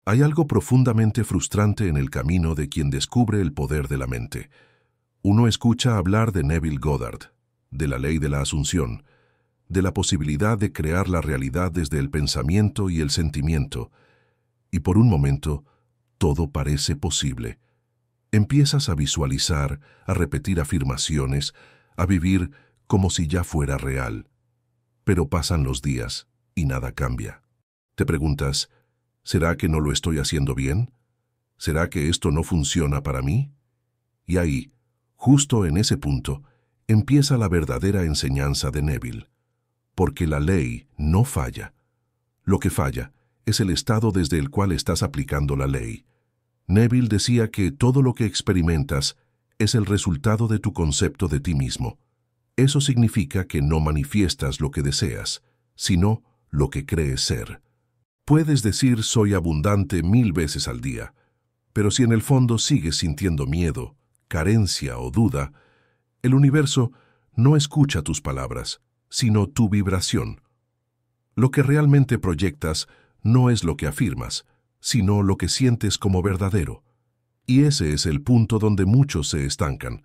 Hay algo profundamente frustrante en el camino de quien descubre el poder de la mente. Uno escucha hablar de Neville Goddard, de la ley de la asunción, de la posibilidad de crear la realidad desde el pensamiento y el sentimiento, y por un momento todo parece posible. Empiezas a visualizar, a repetir afirmaciones, a vivir como si ya fuera real. Pero pasan los días y nada cambia. Te preguntas, ¿será que no lo estoy haciendo bien? ¿Será que esto no funciona para mí? Y ahí, justo en ese punto, empieza la verdadera enseñanza de Neville. Porque la ley no falla. Lo que falla es el estado desde el cual estás aplicando la ley. Neville decía que todo lo que experimentas es el resultado de tu concepto de ti mismo. Eso significa que no manifiestas lo que deseas, sino lo que crees ser. Puedes decir soy abundante 1000 veces al día, pero si en el fondo sigues sintiendo miedo, carencia o duda, el universo no escucha tus palabras, sino tu vibración. Lo que realmente proyectas no es lo que afirmas, sino lo que sientes como verdadero. Y ese es el punto donde muchos se estancan,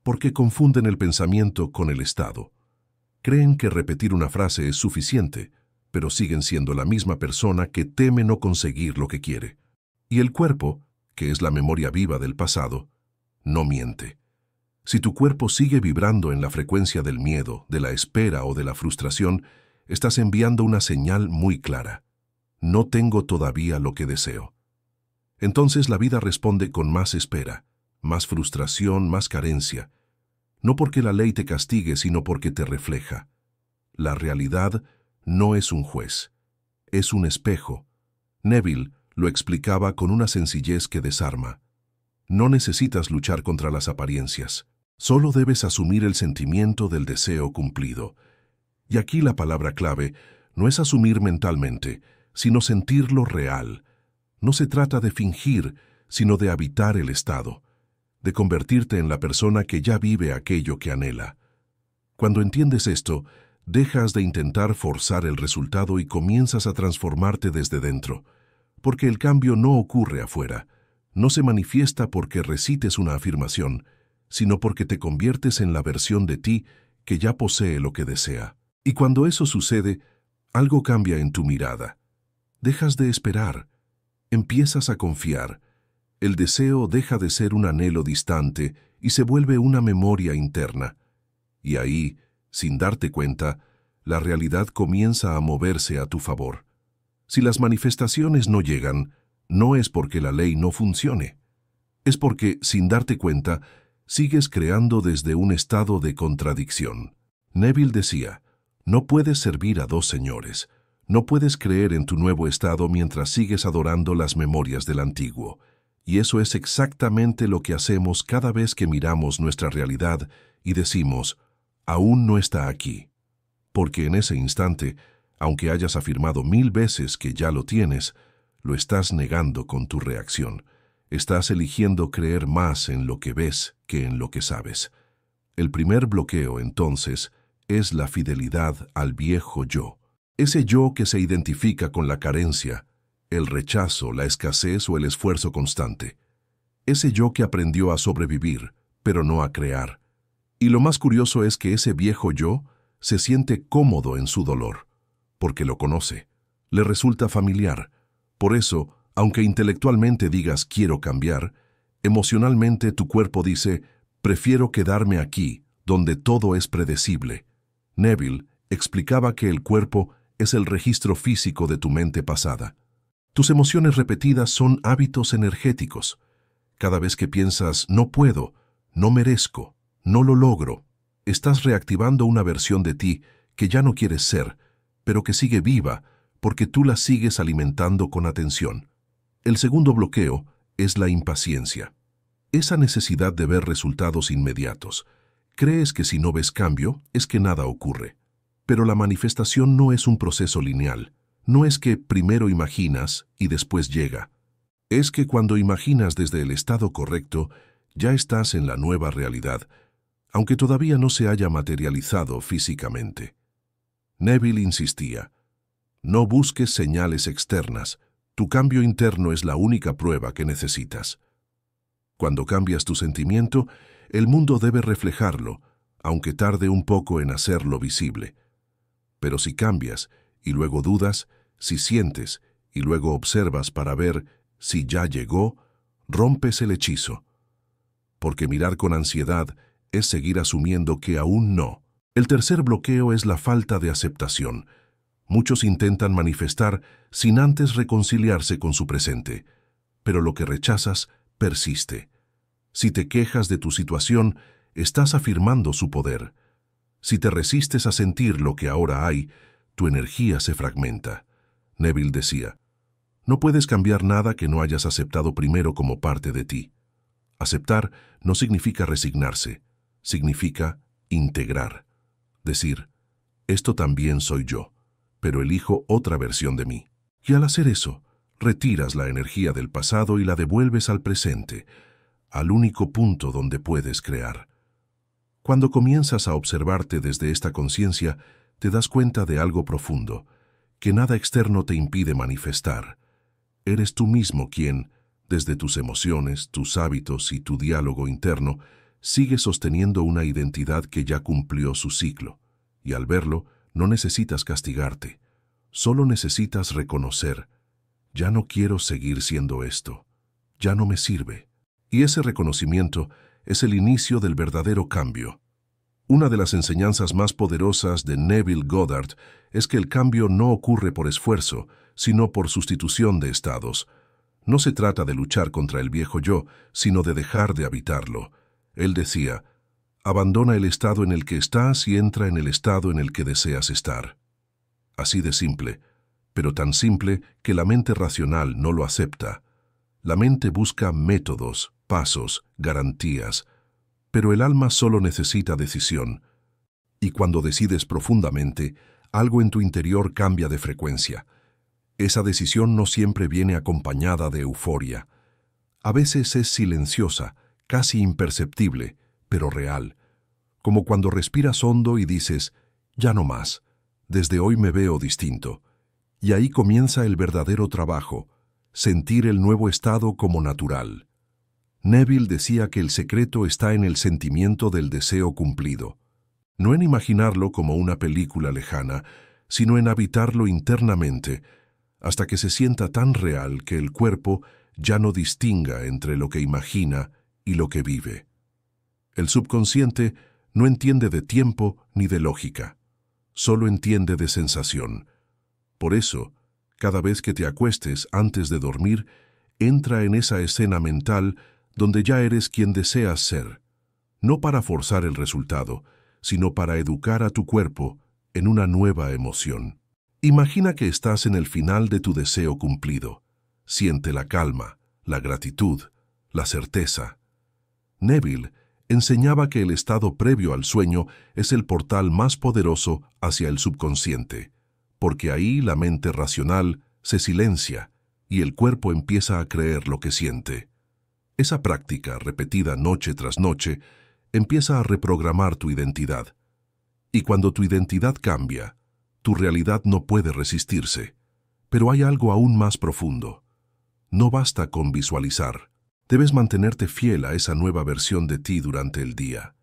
porque confunden el pensamiento con el estado. Creen que repetir una frase es suficiente, pero siguen siendo la misma persona que teme no conseguir lo que quiere. Y el cuerpo, que es la memoria viva del pasado, no miente. Si tu cuerpo sigue vibrando en la frecuencia del miedo, de la espera o de la frustración, estás enviando una señal muy clara. No tengo todavía lo que deseo. Entonces la vida responde con más espera, más frustración, más carencia. No porque la ley te castigue, sino porque te refleja. La realidad no es un juez, es un espejo. Neville lo explicaba con una sencillez que desarma. No necesitas luchar contra las apariencias. Solo debes asumir el sentimiento del deseo cumplido. Y aquí la palabra clave no es asumir mentalmente, sino sentirlo real. No se trata de fingir, sino de habitar el estado, de convertirte en la persona que ya vive aquello que anhela. Cuando entiendes esto, dejas de intentar forzar el resultado y comienzas a transformarte desde dentro, porque el cambio no ocurre afuera, no se manifiesta porque recites una afirmación, sino porque te conviertes en la versión de ti que ya posee lo que desea. Y cuando eso sucede, algo cambia en tu mirada. Dejas de esperar, empiezas a confiar. El deseo deja de ser un anhelo distante y se vuelve una memoria interna. Y ahí, sin darte cuenta, la realidad comienza a moverse a tu favor. Si las manifestaciones no llegan, no es porque la ley no funcione. Es porque, sin darte cuenta, sigues creando desde un estado de contradicción. Neville decía, no puedes servir a dos señores. No puedes creer en tu nuevo estado mientras sigues adorando las memorias del antiguo. Y eso es exactamente lo que hacemos cada vez que miramos nuestra realidad y decimos, aún no está aquí. Porque en ese instante, aunque hayas afirmado 1000 veces que ya lo tienes, lo estás negando con tu reacción. Estás eligiendo creer más en lo que ves que en lo que sabes. El primer bloqueo, entonces, es la fidelidad al viejo yo. Ese yo que se identifica con la carencia, el rechazo, la escasez o el esfuerzo constante. Ese yo que aprendió a sobrevivir, pero no a crear. Y lo más curioso es que ese viejo yo se siente cómodo en su dolor, porque lo conoce, le resulta familiar. Por eso, aunque intelectualmente digas quiero cambiar, emocionalmente tu cuerpo dice prefiero quedarme aquí, donde todo es predecible. Neville explicaba que el cuerpo es el registro físico de tu mente pasada. Tus emociones repetidas son hábitos energéticos. Cada vez que piensas no puedo, no merezco, no lo logro, estás reactivando una versión de ti que ya no quieres ser, pero que sigue viva porque tú la sigues alimentando con atención. El segundo bloqueo es la impaciencia. Esa necesidad de ver resultados inmediatos. Crees que si no ves cambio, es que nada ocurre. Pero la manifestación no es un proceso lineal. No es que primero imaginas y después llega. Es que cuando imaginas desde el estado correcto, ya estás en la nueva realidad, aunque todavía no se haya materializado físicamente. Neville insistía, no busques señales externas, Tu cambio interno es la única prueba que necesitas. Cuando cambias tu sentimiento, el mundo debe reflejarlo, aunque tarde un poco en hacerlo visible. Pero si cambias y luego dudas, si sientes y luego observas para ver si ya llegó, rompes el hechizo. Porque mirar con ansiedad es seguir asumiendo que aún no. El tercer bloqueo es la falta de aceptación. Muchos intentan manifestar sin antes reconciliarse con su presente, pero lo que rechazas persiste. Si te quejas de tu situación, estás afirmando su poder. Si te resistes a sentir lo que ahora hay, tu energía se fragmenta. Neville decía, no puedes cambiar nada que no hayas aceptado primero como parte de ti. Aceptar no significa resignarse, significa integrar. Decir, esto también soy yo, pero elijo otra versión de mí. Y al hacer eso, retiras la energía del pasado y la devuelves al presente, al único punto donde puedes crear. Cuando comienzas a observarte desde esta conciencia, te das cuenta de algo profundo, que nada externo te impide manifestar. Eres tú mismo quien, desde tus emociones, tus hábitos y tu diálogo interno, sigue sosteniendo una identidad que ya cumplió su ciclo. Y al verlo, no necesitas castigarte. Solo necesitas reconocer, ya no quiero seguir siendo esto. Ya no me sirve. Y ese reconocimiento es el inicio del verdadero cambio. Una de las enseñanzas más poderosas de Neville Goddard es que el cambio no ocurre por esfuerzo, sino por sustitución de estados. No se trata de luchar contra el viejo yo, sino de dejar de habitarlo. Él decía, abandona el estado en el que estás y entra en el estado en el que deseas estar. Así de simple, pero tan simple que la mente racional no lo acepta. La mente busca métodos, pasos, garantías, pero el alma solo necesita decisión. Y cuando decides profundamente, algo en tu interior cambia de frecuencia. Esa decisión no siempre viene acompañada de euforia. A veces es silenciosa, casi imperceptible, pero real. Como cuando respiras hondo y dices, ya no más, desde hoy me veo distinto. Y ahí comienza el verdadero trabajo, sentir el nuevo estado como natural. Neville decía que el secreto está en el sentimiento del deseo cumplido. No en imaginarlo como una película lejana, sino en habitarlo internamente, hasta que se sienta tan real que el cuerpo ya no distinga entre lo que imagina y lo que vive. El subconsciente no entiende de tiempo ni de lógica, solo entiende de sensación. Por eso, cada vez que te acuestes antes de dormir, entra en esa escena mental donde ya eres quien deseas ser, no para forzar el resultado, sino para educar a tu cuerpo en una nueva emoción. Imagina que estás en el final de tu deseo cumplido. Siente la calma, la gratitud, la certeza. Neville enseñaba que el estado previo al sueño es el portal más poderoso hacia el subconsciente, porque ahí la mente racional se silencia y el cuerpo empieza a creer lo que siente. Esa práctica, repetida noche tras noche, empieza a reprogramar tu identidad. Y cuando tu identidad cambia, tu realidad no puede resistirse. Pero hay algo aún más profundo. No basta con visualizar. Debes mantenerte fiel a esa nueva versión de ti durante el día.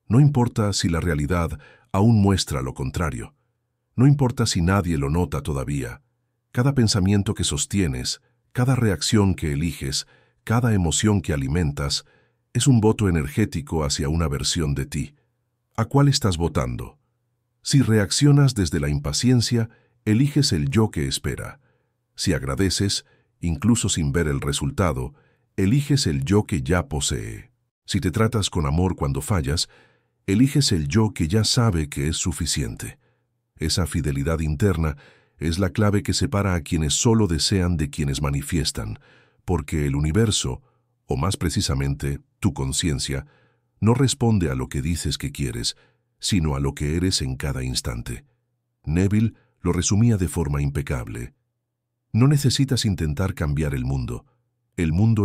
No importa si la realidad aún muestra lo contrario. No importa si nadie lo nota todavía. Cada pensamiento que sostienes, cada reacción que eliges, cada emoción que alimentas, es un voto energético hacia una versión de ti. ¿A cuál estás votando? Si reaccionas desde la impaciencia, eliges el yo que espera. Si agradeces, incluso sin ver el resultado, eliges el yo que ya posee. Si te tratas con amor cuando fallas, eliges el yo que ya sabe que es suficiente. Esa fidelidad interna es la clave que separa a quienes solo desean de quienes manifiestan, porque el universo, o más precisamente, tu conciencia, no responde a lo que dices que quieres, sino a lo que eres en cada instante. Neville lo resumía de forma impecable. No necesitas intentar cambiar el mundo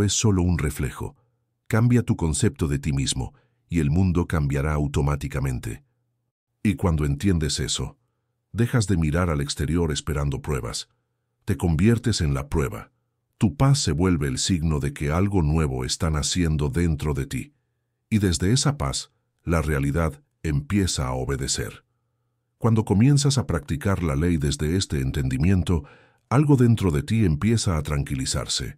es solo un reflejo. Cambia tu concepto de ti mismo, y el mundo cambiará automáticamente. Y cuando entiendes eso, dejas de mirar al exterior esperando pruebas. te conviertes en la prueba. Tu paz se vuelve el signo de que algo nuevo está naciendo dentro de ti. Y desde esa paz, la realidad empieza a obedecer. Cuando comienzas a practicar la ley desde este entendimiento, algo dentro de ti empieza a tranquilizarse.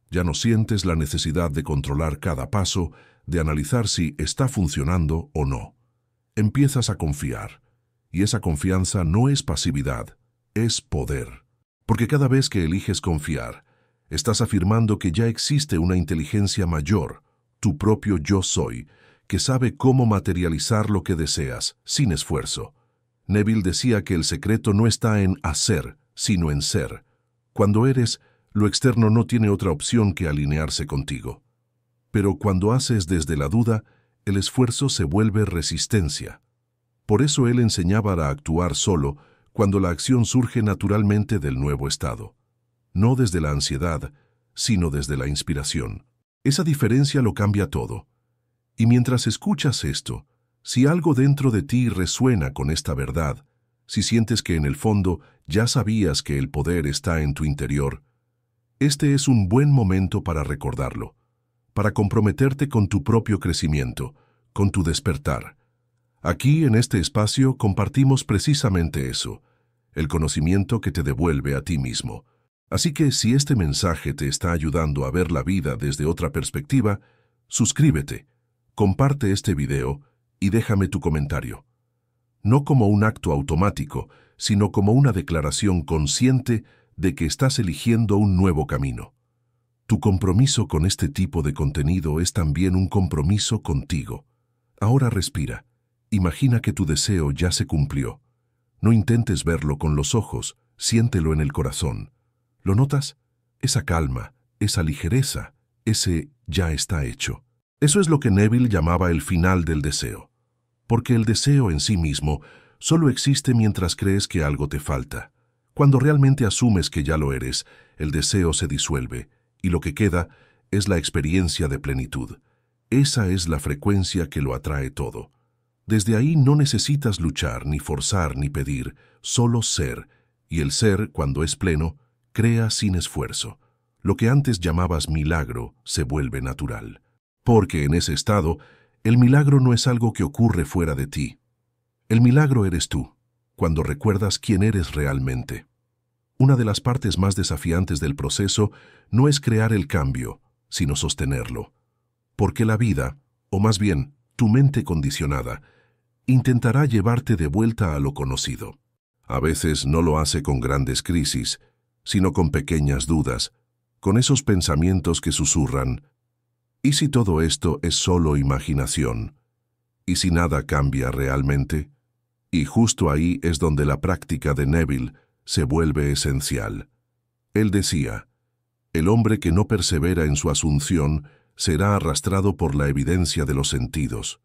Ya no sientes la necesidad de controlar cada paso, de analizar si está funcionando o no. Empiezas a confiar. Y esa confianza no es pasividad, es poder. Porque cada vez que eliges confiar, estás afirmando que ya existe una inteligencia mayor, tu propio yo soy, que sabe cómo materializar lo que deseas, sin esfuerzo. Neville decía que el secreto no está en hacer, sino en ser. Cuando eres, lo externo no tiene otra opción que alinearse contigo. Pero cuando haces desde la duda, el esfuerzo se vuelve resistencia. Por eso él enseñaba a actuar solo cuando la acción surge naturalmente del nuevo estado. No desde la ansiedad, sino desde la inspiración. Esa diferencia lo cambia todo. Y mientras escuchas esto, si algo dentro de ti resuena con esta verdad, si sientes que en el fondo ya sabías que el poder está en tu interior, este es un buen momento para recordarlo, para comprometerte con tu propio crecimiento, con tu despertar. Aquí, en este espacio, compartimos precisamente eso, el conocimiento que te devuelve a ti mismo. Así que si este mensaje te está ayudando a ver la vida desde otra perspectiva, suscríbete, comparte este video y déjame tu comentario. No como un acto automático, sino como una declaración consciente de que estás eligiendo un nuevo camino. Tu compromiso con este tipo de contenido es también un compromiso contigo. Ahora respira. Imagina que tu deseo ya se cumplió. No intentes verlo con los ojos, siéntelo en el corazón. ¿Lo notas? Esa calma, esa ligereza, ese ya está hecho. Eso es lo que Neville llamaba el final del deseo. Porque el deseo en sí mismo solo existe mientras crees que algo te falta. Cuando realmente asumes que ya lo eres, el deseo se disuelve, y lo que queda es la experiencia de plenitud. Esa es la frecuencia que lo atrae todo. Desde ahí no necesitas luchar, ni forzar, ni pedir, solo ser, y el ser, cuando es pleno, crea sin esfuerzo. Lo que antes llamabas milagro se vuelve natural. Porque en ese estado, el milagro no es algo que ocurre fuera de ti. El milagro eres tú, cuando recuerdas quién eres realmente. Una de las partes más desafiantes del proceso no es crear el cambio, sino sostenerlo. Porque la vida, o más bien, tu mente condicionada, intentará llevarte de vuelta a lo conocido. A veces no lo hace con grandes crisis, sino con pequeñas dudas, con esos pensamientos que susurran: ¿y si todo esto es solo imaginación? ¿Y si nada cambia realmente? Y justo ahí es donde la práctica de Neville se vuelve esencial. Él decía: el hombre que no persevera en su asunción será arrastrado por la evidencia de los sentidos.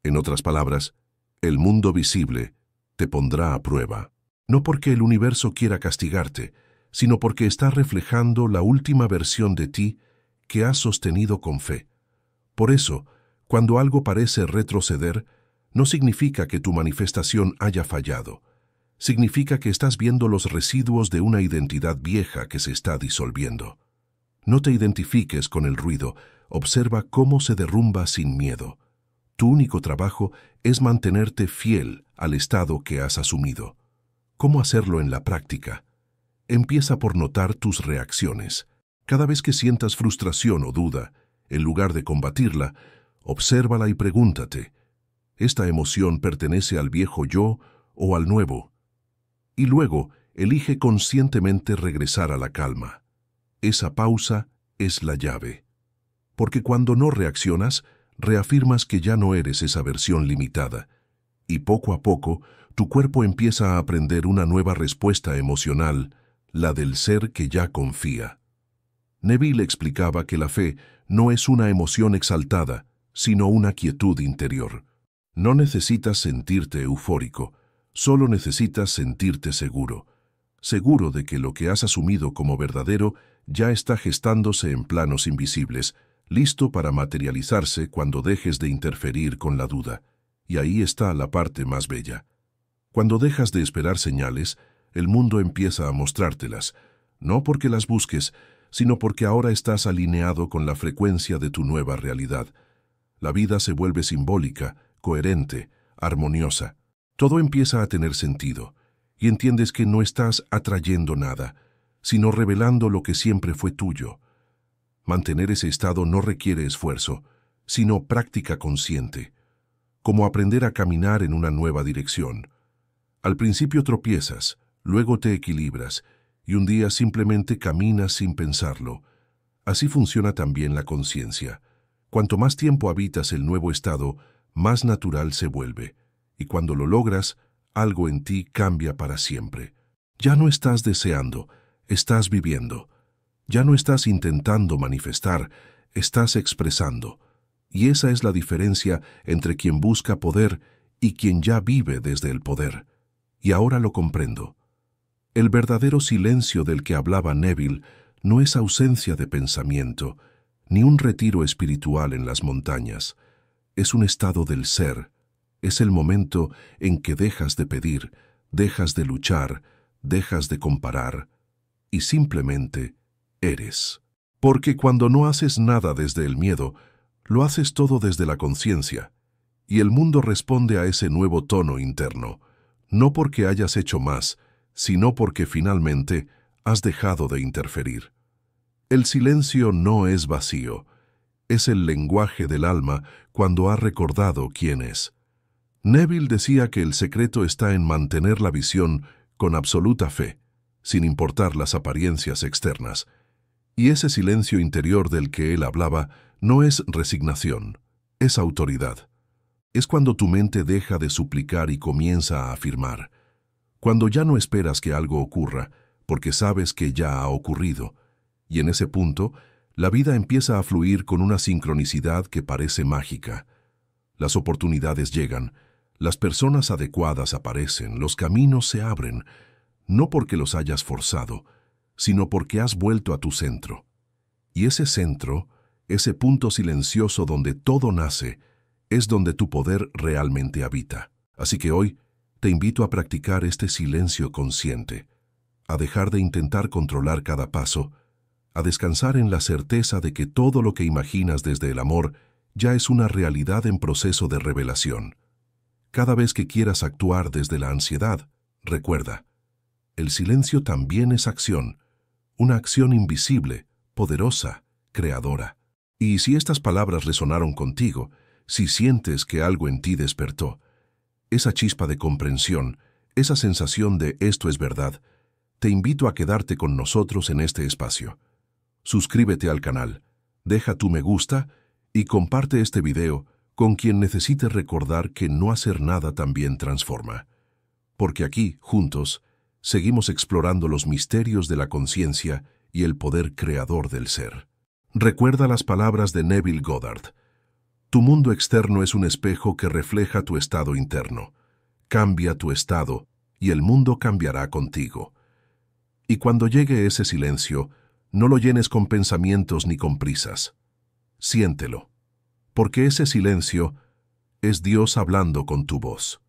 En otras palabras, el mundo visible te pondrá a prueba. No porque el universo quiera castigarte, sino porque está reflejando la última versión de ti que has sostenido con fe. Por eso, cuando algo parece retroceder, no significa que tu manifestación haya fallado. Significa que estás viendo los residuos de una identidad vieja que se está disolviendo. No te identifiques con el ruido, observa cómo se derrumba sin miedo. Tu único trabajo es mantenerte fiel al estado que has asumido. ¿Cómo hacerlo en la práctica? Empieza por notar tus reacciones. Cada vez que sientas frustración o duda, en lugar de combatirla, obsérvala y pregúntate: ¿esta emoción pertenece al viejo yo o al nuevo? Y luego, elige conscientemente regresar a la calma. Esa pausa es la llave. Porque cuando no reaccionas, reafirmas que ya no eres esa versión limitada. Y poco a poco, tu cuerpo empieza a aprender una nueva respuesta emocional, la del ser que ya confía. Neville explicaba que la fe no es una emoción exaltada, sino una quietud interior. No necesitas sentirte eufórico, solo necesitas sentirte seguro. Seguro de que lo que has asumido como verdadero ya está gestándose en planos invisibles, listo para materializarse cuando dejes de interferir con la duda. Y ahí está la parte más bella. Cuando dejas de esperar señales, el mundo empieza a mostrártelas, no porque las busques, sino porque ahora estás alineado con la frecuencia de tu nueva realidad. La vida se vuelve simbólica, coherente, armoniosa. Todo empieza a tener sentido, y entiendes que no estás atrayendo nada, sino revelando lo que siempre fue tuyo. Mantener ese estado no requiere esfuerzo, sino práctica consciente, como aprender a caminar en una nueva dirección. Al principio tropiezas, luego te equilibras, y un día simplemente caminas sin pensarlo. Así funciona también la conciencia. Cuanto más tiempo habitas el nuevo estado, más natural se vuelve, y cuando lo logras, algo en ti cambia para siempre. Ya no estás deseando, estás viviendo. Ya no estás intentando manifestar, estás expresando. Y esa es la diferencia entre quien busca poder y quien ya vive desde el poder. Y ahora lo comprendo. El verdadero silencio del que hablaba Neville no es ausencia de pensamiento, ni un retiro espiritual en las montañas. Es un estado del ser. Es el momento en que dejas de pedir, dejas de luchar, dejas de comparar, y simplemente eres. Porque cuando no haces nada desde el miedo, lo haces todo desde la conciencia, y el mundo responde a ese nuevo tono interno, no porque hayas hecho más, sino porque finalmente has dejado de interferir. El silencio no es vacío, es el lenguaje del alma cuando ha recordado quién es. Neville decía que el secreto está en mantener la visión con absoluta fe, sin importar las apariencias externas. Y ese silencio interior del que él hablaba no es resignación, es autoridad. Es cuando tu mente deja de suplicar y comienza a afirmar. Cuando ya no esperas que algo ocurra, porque sabes que ya ha ocurrido. Y en ese punto, la vida empieza a fluir con una sincronicidad que parece mágica. Las oportunidades llegan, las personas adecuadas aparecen, los caminos se abren, no porque los hayas forzado, sino porque has vuelto a tu centro. Y ese centro, ese punto silencioso donde todo nace, es donde tu poder realmente habita. Así que hoy te invito a practicar este silencio consciente, a dejar de intentar controlar cada paso, a descansar en la certeza de que todo lo que imaginas desde el amor ya es una realidad en proceso de revelación. Cada vez que quieras actuar desde la ansiedad, recuerda, el silencio también es acción, una acción invisible, poderosa, creadora. Y si estas palabras resonaron contigo, si sientes que algo en ti despertó, esa chispa de comprensión, esa sensación de esto es verdad, te invito a quedarte con nosotros en este espacio. Suscríbete al canal, deja tu me gusta y comparte este video con quien necesite recordar que no hacer nada también transforma. Porque aquí, juntos, seguimos explorando los misterios de la conciencia y el poder creador del ser. Recuerda las palabras de Neville Goddard. Tu mundo externo es un espejo que refleja tu estado interno. Cambia tu estado y el mundo cambiará contigo. Y cuando llegue ese silencio, no lo llenes con pensamientos ni con prisas. Siéntelo, porque ese silencio es Dios hablando con tu voz.